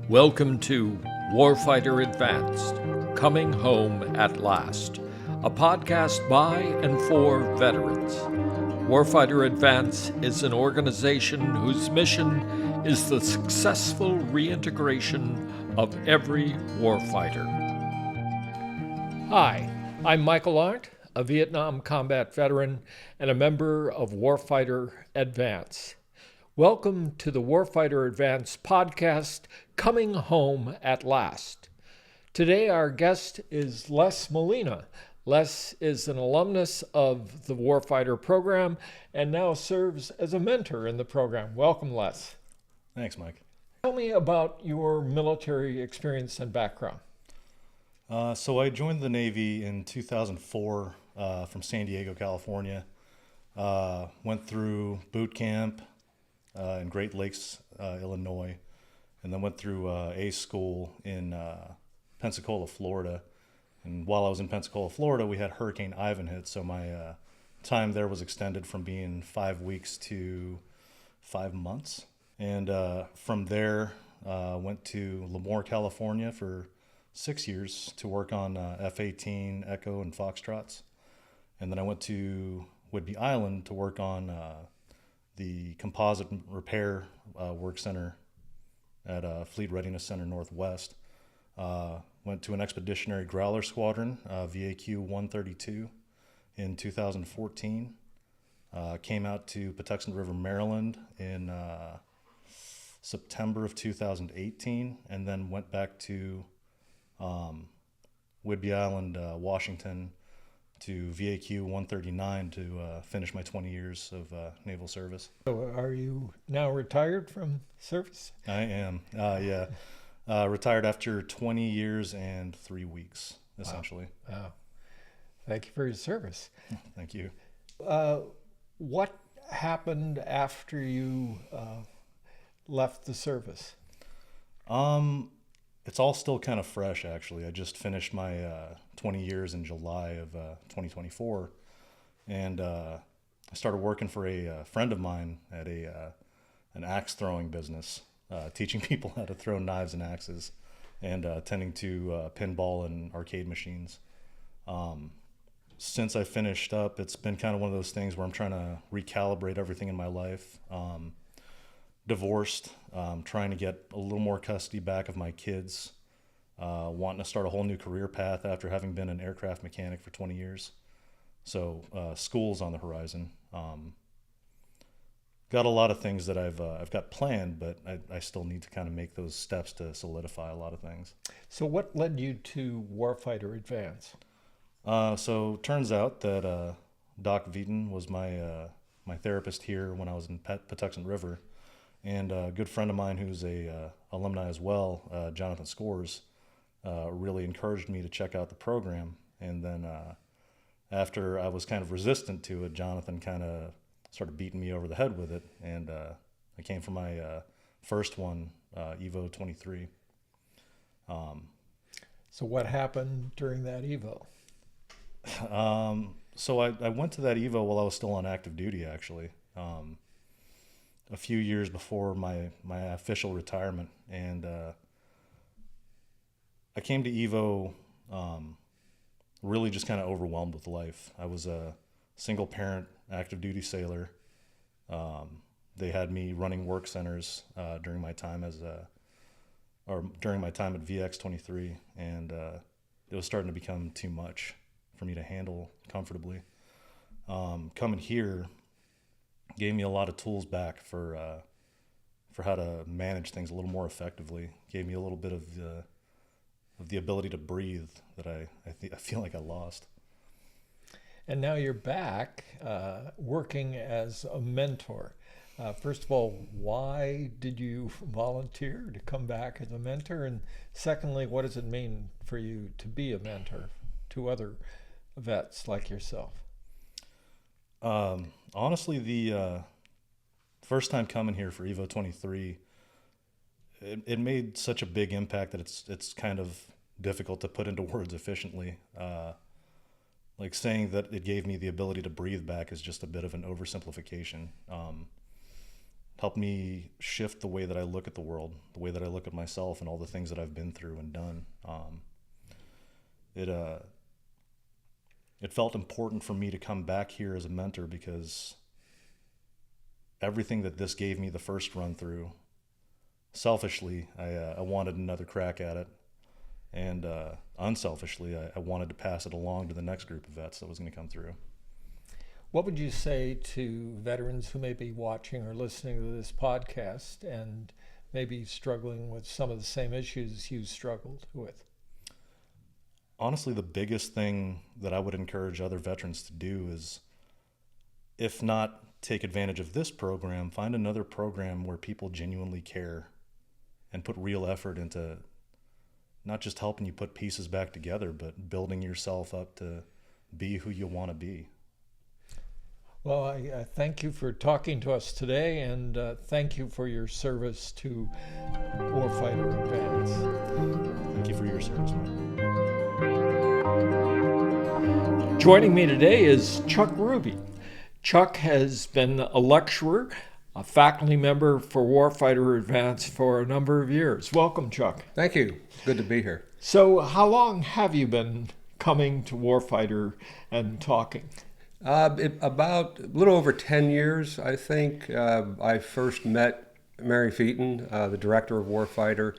Welcome to Warfighter Advanced, Coming Home at Last, a podcast by and for veterans. Warfighter Advance is an organization whose mission is the successful reintegration of every warfighter. Hi, I'm Michael Arndt, a Vietnam combat veteran and a member of Warfighter Advance. Welcome to the Warfighter Advance podcast, Coming Home at Last. Today our guest is Les Molina. Les is an alumnus of the Warfighter program and now serves as a mentor in the program. Welcome, Les. Thanks, Mike. Tell me about your military experience and background. So I joined the Navy in 2004 from San Diego, California. Went through boot camp in Great Lakes, Illinois, and then went through A school in Pensacola, Florida. And while I was in Pensacola, Florida, we had Hurricane Ivan hit, so my time there was extended from being 5 weeks to 5 months. And from there, went to Lemoore, California for 6 years to work on F-18, Echo, and Foxtrots. And then I went to Whidbey Island to work on the composite repair work center at Fleet Readiness Center Northwest. Went to an expeditionary growler squadron, VAQ 132, in 2014. Came out to Patuxent River, Maryland in September of 2018, and then went back to Whidbey Island, Washington, to VAQ 139 to finish my 20 years of naval service. So are you now retired from service? I am, yeah. Retired after 20 years and 3 weeks, essentially. Wow. Thank you for your service. Thank you. What happened after you left the service? It's all still kind of fresh, actually. I just finished my 20 years in July of 2024, and I started working for a friend of mine at an axe throwing business, teaching people how to throw knives and axes, and tending to pinball and arcade machines. Since I finished up, it's been kind of one of those things where I'm trying to recalibrate everything in my life. Divorced, trying to get a little more custody back of my kids, wanting to start a whole new career path after having been an aircraft mechanic for 20 years. So school's on the horizon. Got a lot of things that I've got planned, but I still need to kind of make those steps to solidify a lot of things. So what led you to Warfighter Advance? So turns out that Doc Veton was my therapist here when I was in Patuxent River. And a good friend of mine who's a alumni as well, Jonathan Scores, really encouraged me to check out the program. And then after I was kind of resistant to it, Jonathan kind of started beating me over the head with it. And I came for my first one, Evo 23. So what happened during that Evo? So I went to that Evo while I was still on active duty, actually. A few years before my official retirement, and I came to Evo really just kind of overwhelmed with life. I was a single parent active duty sailor. They had me running work centers during my time during my time at VX-23, and it was starting to become too much for me to handle comfortably. Coming here gave me a lot of tools back for how to manage things a little more effectively. Gave me a little bit of the ability to breathe that I feel like I lost. And now you're back working as a mentor. First of all, why did you volunteer to come back as a mentor? And secondly, what does it mean for you to be a mentor to other vets like yourself? Honestly, the first time coming here for Evo 23, it made such a big impact that it's kind of difficult to put into words efficiently. Like saying that it gave me the ability to breathe back is just a bit of an oversimplification. Helped helped me shift the way that I look at the world, the way that I look at myself and all the things that I've been through and done. It felt important for me to come back here as a mentor because everything that this gave me the first run through, selfishly, I wanted another crack at it. And unselfishly, I wanted to pass it along to the next group of vets that was going to come through. What would you say to veterans who may be watching or listening to this podcast and maybe struggling with some of the same issues you struggled with? Honestly, the biggest thing that I would encourage other veterans to do is, if not take advantage of this program, find another program where people genuinely care and put real effort into not just helping you put pieces back together, but building yourself up to be who you want to be. Well, I thank you for talking to us today, and thank you for your service to Warfighter Advance. Thank you for your service, Mike. Joining me today is Chuck Ruby. Chuck has been a lecturer, a faculty member for Warfighter Advance for a number of years. Welcome, Chuck. Thank you. Good to be here. So how long have you been coming to Warfighter and talking? About a little over 10 years, I think. I first met Mary Featon, the director of Warfighter.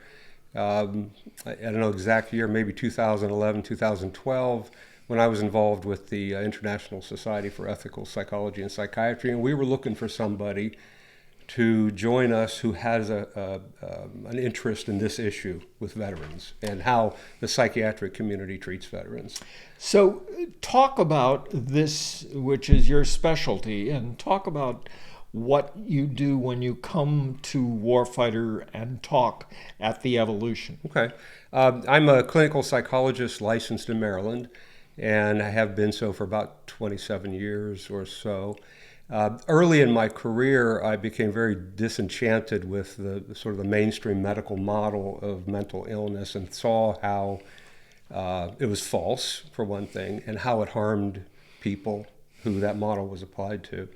I don't know exact year, maybe 2011, 2012, when I was involved with the International Society for Ethical Psychology and Psychiatry, and we were looking for somebody to join us who has an interest in this issue with veterans and how the psychiatric community treats veterans. So talk about this, which is your specialty, and talk about what you do when you come to Warfighter and talk at the Evolution. Okay. I'm a clinical psychologist licensed in Maryland, and I have been so for about 27 years or so. Early in my career, I became very disenchanted with the sort of the mainstream medical model of mental illness and saw how it was false, for one thing, and how it harmed people who that model was applied to.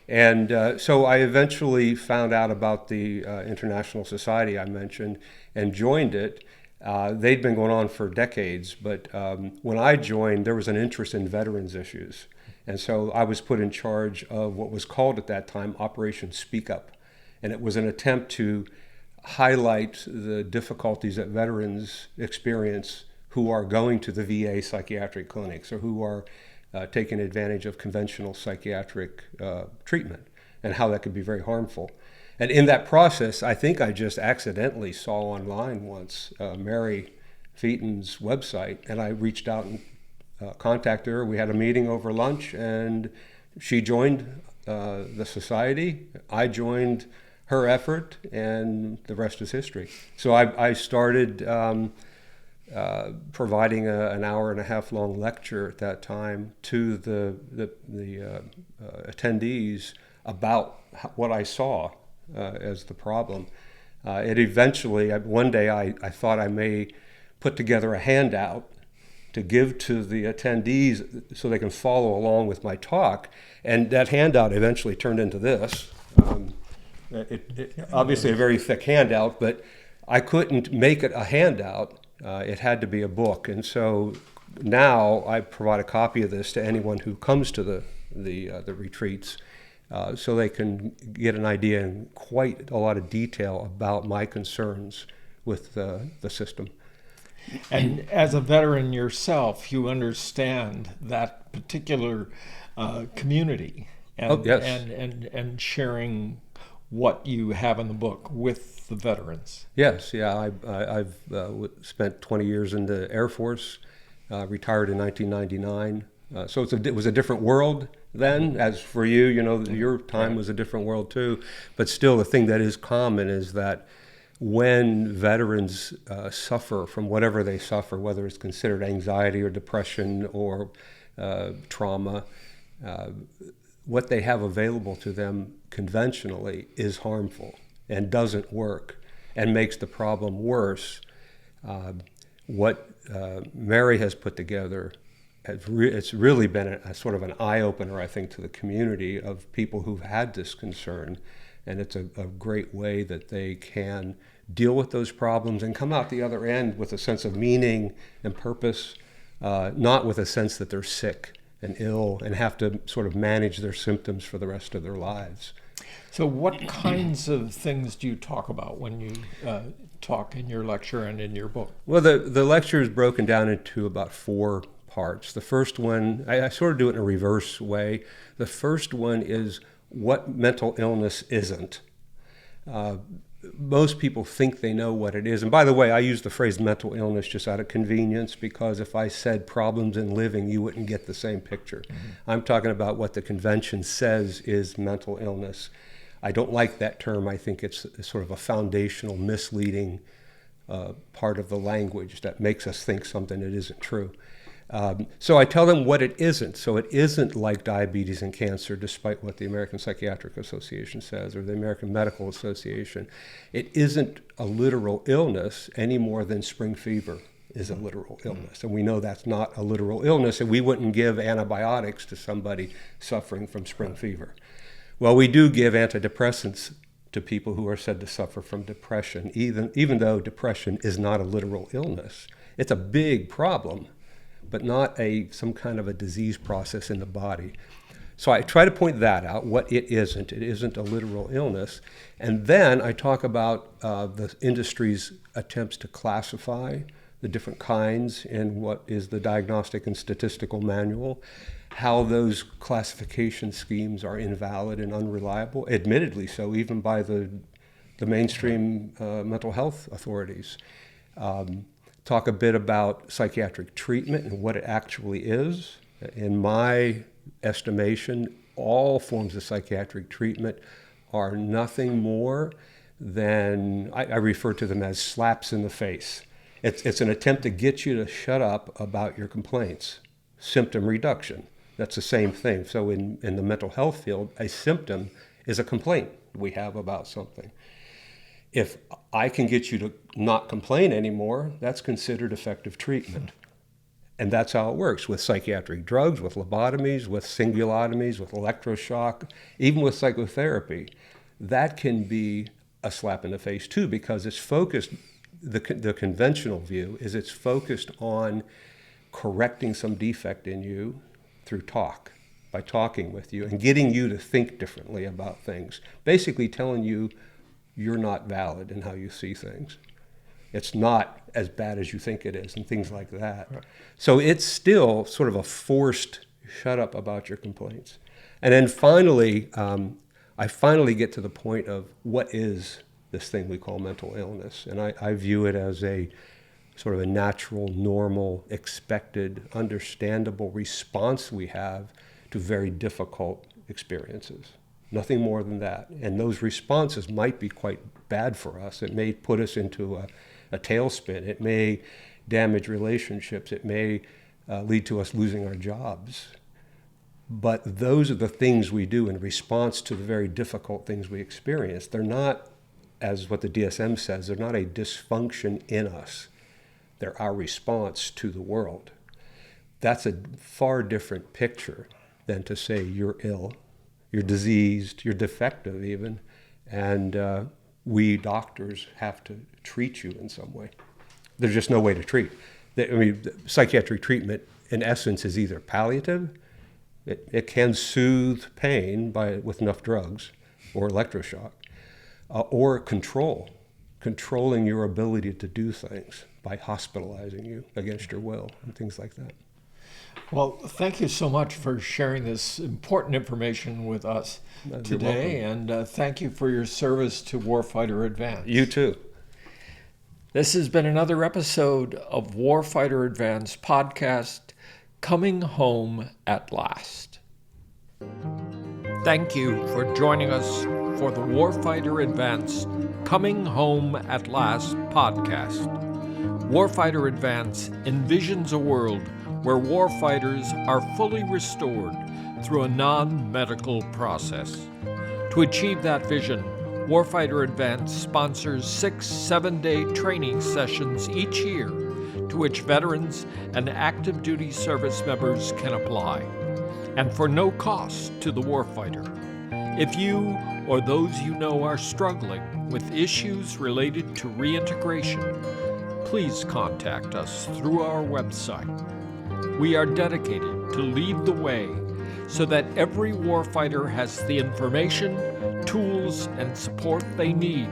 And so I eventually found out about the International Society I mentioned and joined it. They'd been going on for decades, but when I joined, there was an interest in veterans issues. And so I was put in charge of what was called at that time Operation Speak Up. And it was an attempt to highlight the difficulties that veterans experience who are going to the VA psychiatric clinics or who are taking advantage of conventional psychiatric treatment and how that could be very harmful. And in that process, I think I just accidentally saw online once Mary Featon's website, and I reached out and contacted her. We had a meeting over lunch, and she joined the society. I joined her effort, and the rest is history. So I started providing an hour and a half long lecture at that time to the attendees about what I saw as the problem. It eventually, one day I thought I may put together a handout to give to the attendees so they can follow along with my talk. And that handout eventually turned into this. Obviously a very thick handout, but I couldn't make it a handout. It had to be a book. And so now I provide a copy of this to anyone who comes to the retreats so they can get an idea in quite a lot of detail about my concerns with the system. And as a veteran yourself, you understand that particular community and, Oh, yes. and sharing what you have in the book with the veterans. Yes, yeah. I've spent 20 years in the Air Force, retired in 1999. So it was a different world then. As for you, your time was a different world too. But still, the thing that is common is that when veterans suffer from whatever they suffer, whether it's considered anxiety or depression or trauma, what they have available to them conventionally is harmful and doesn't work and makes the problem worse. What Mary has put together, it's really been a sort of an eye-opener, I think, to the community of people who've had this concern. And it's a great way that they can deal with those problems and come out the other end with a sense of meaning and purpose, not with a sense that they're sick and ill and have to sort of manage their symptoms for the rest of their lives. So what kinds of things do you talk about when you talk in your lecture and in your book? Well, the lecture is broken down into about 4 parts. The first one, I sort of do it in a reverse way. The first one is what mental illness isn't. Most people think they know what it is. And by the way, I use the phrase mental illness just out of convenience, because if I said problems in living, you wouldn't get the same picture. I'm talking about what the convention says is mental illness. I don't like that term. I think it's sort of a foundational, misleading part of the language that makes us think something that isn't true. So I tell them what it isn't. So it isn't like diabetes and cancer, despite what the American Psychiatric Association says or the American Medical Association. It isn't a literal illness any more than spring fever is a literal illness. And we know that's not a literal illness, and we wouldn't give antibiotics to somebody suffering from spring fever. Well, we do give antidepressants to people who are said to suffer from depression, even though depression is not a literal illness. It's a big problem, but not some kind of a disease process in the body. So I try to point that out, what it isn't. It isn't a literal illness. And then I talk about the industry's attempts to classify the different kinds in what is the Diagnostic and Statistical Manual, how those classification schemes are invalid and unreliable, admittedly so, even by the mainstream mental health authorities. Talk a bit about psychiatric treatment and what it actually is. In my estimation, all forms of psychiatric treatment are nothing more than, I refer to them as slaps in the face. It's an attempt to get you to shut up about your complaints. Symptom reduction, that's the same thing. So in the mental health field, a symptom is a complaint we have about something. If I can get you to not complain anymore, that's considered effective treatment. And that's how it works with psychiatric drugs, with lobotomies, with cingulotomies, with electroshock, even with psychotherapy. That can be a slap in the face too, because it's focused, the conventional view is it's focused on correcting some defect in you through talk, by talking with you and getting you to think differently about things, basically telling you you're not valid in how you see things. It's not as bad as you think it is and things like that. Right. So it's still sort of a forced shut up about your complaints. And then finally, I finally get to the point of what is this thing we call mental illness. And I view it as a sort of a natural, normal, expected, understandable response we have to very difficult experiences. Nothing more than that. And those responses might be quite bad for us. It may put us into a tailspin. It may damage relationships. It may lead to us losing our jobs. But those are the things we do in response to the very difficult things we experience. They're not, as what the DSM says, they're not a dysfunction in us. They're our response to the world. That's a far different picture than to say you're ill, you're diseased, you're defective even, and we doctors have to treat you in some way. There's just no way to treat. Psychiatric treatment, in essence, is either palliative, it can soothe pain with enough drugs or electroshock, or controlling your ability to do things by hospitalizing you against your will and things like that. Well, thank you so much for sharing this important information with us today, and thank you for your service to Warfighter Advance. You too. This has been another episode of Warfighter Advance podcast, Coming Home at Last. Thank you for joining us for the Warfighter Advance Coming Home at Last podcast. Warfighter Advance envisions a world where warfighters are fully restored through a non-medical process. To achieve that vision, Warfighter Advance sponsors 6 7-day training sessions each year to which veterans and active duty service members can apply, and for no cost to the warfighter. If you or those you know are struggling with issues related to reintegration, please contact us through our website. We are dedicated to lead the way so that every warfighter has the information, tools, and support they need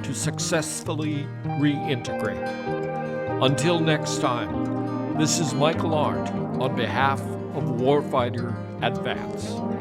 to successfully reintegrate. Until next time, this is Michael Arndt on behalf of Warfighter Advance.